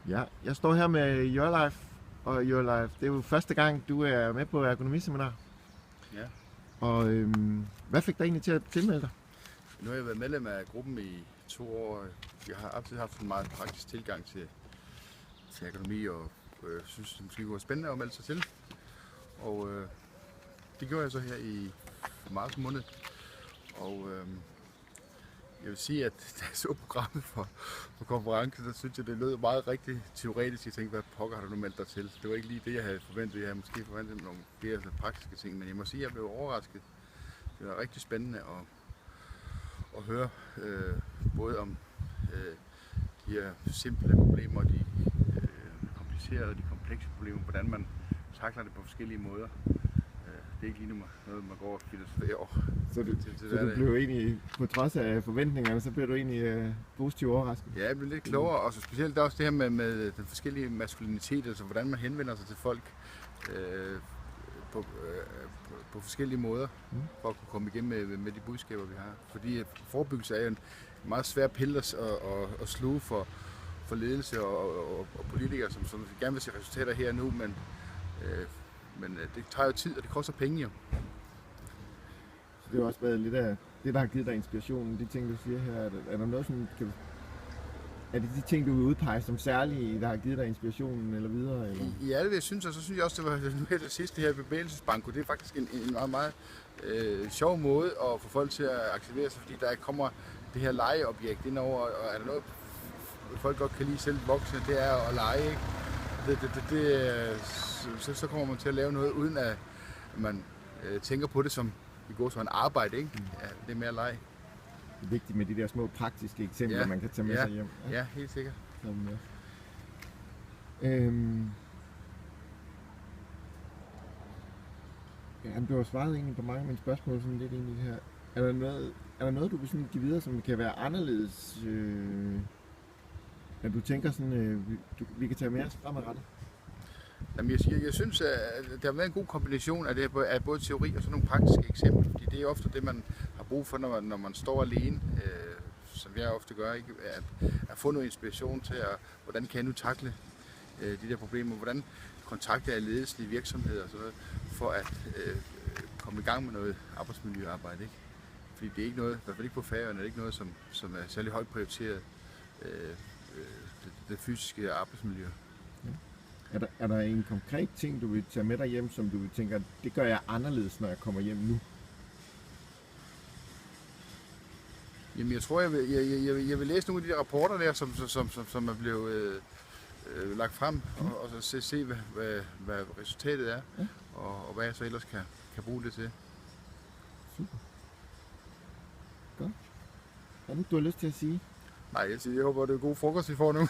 Ja, jeg står her med Your Life, og Your Life, det er jo første gang, du er med på ergonomiseminar. Ja. Og hvad fik dig egentlig til at tilmelde dig? Nu har jeg været medlem af gruppen i 2 år. Jeg har altid haft en meget praktisk tilgang til ergonomi, og synes, det måske kunne være spændende at melde sig til. Og det gjorde jeg så her i marts måned. Og jeg vil sige, at da jeg så programmet for konferencen, så synes jeg, det lød meget rigtig teoretisk. Jeg tænkte, hvad pokker har du nu meldt dig til? Det var ikke lige det, jeg havde forventet. Jeg havde måske forventet nogle flere praktiske ting, men jeg må sige, at jeg blev overrasket. Det var rigtig spændende at høre både om de her simple problemer, de komplicerede og de komplekse problemer, hvordan man takler det på forskellige måder. Det er ikke lige noget, man går og filosoferer over. Så du blev egentlig, på trods af forventningerne, så blev du egentlig positivt overrasket? Ja, jeg blev lidt klogere, og så specielt også det her med den forskellige maskulinitet, altså hvordan man henvender sig til folk på forskellige måder, for at kunne komme igennem med de budskaber, vi har. Fordi forebyggelse er jo en meget svær pille at sluge for ledelse og politikere, som gerne vil se resultater her nu, men det tager jo tid, og det koster penge jo. Så det har også været lidt af det, der har givet dig inspirationen, de ting, du siger her. Er der noget, som er det de ting, du vil udpege som særlige, der har givet dig inspirationen eller videre? Eller? Ja, det vil jeg synes, og så synes jeg også, det var det sidste her bevægelsesbanko. Det er faktisk en meget, meget sjov måde at få folk til at aktivere sig, fordi der kommer det her legeobjekt indover, og er der noget, folk godt kan lide selv voksne, det er at lege, ikke? Så kommer man til at lave noget, uden at man tænker på det som det går som en arbejde, ikke? Ja, det er mere leg. Det er vigtigt med de der små praktiske eksempler, man kan tage med sig hjem. Ja, helt sikkert. Du har svaret egentlig på mange af mine spørgsmål sådan lidt egentlig her. Er der noget du vil sådan give videre, som kan være anderledes, at du tænker sådan, vi kan tage med os fremadrettet? Jamen, jeg synes, at der har været en god kombination af det af både teori og sådan nogle praktiske eksempler, fordi det er ofte det, man har brug for, når man står alene, som jeg ofte gør, ikke? At få noget inspiration til, hvordan kan jeg nu takle de der problemer, hvordan kontakter jeg ledelsen i virksomheder og sådan noget, for at komme i gang med noget arbejdsmiljøarbejde, ikke? Fordi det er ikke noget, i hvert fald ikke på Færøerne, det er ikke noget, som er særlig højt prioriteret, det fysiske arbejdsmiljø. Er der en konkret ting, du vil tage med dig hjem, som du tænker, det gør jeg anderledes, når jeg kommer hjem nu? Jamen, jeg tror, jeg vil læse nogle af de rapporter der, som er blevet lagt frem, og så se hvad resultatet er, og hvad jeg så ellers kan bruge det til. Super. Godt. Er det, du har lyst til at sige? Nej, jeg håber, det er god frokost, vi får nu.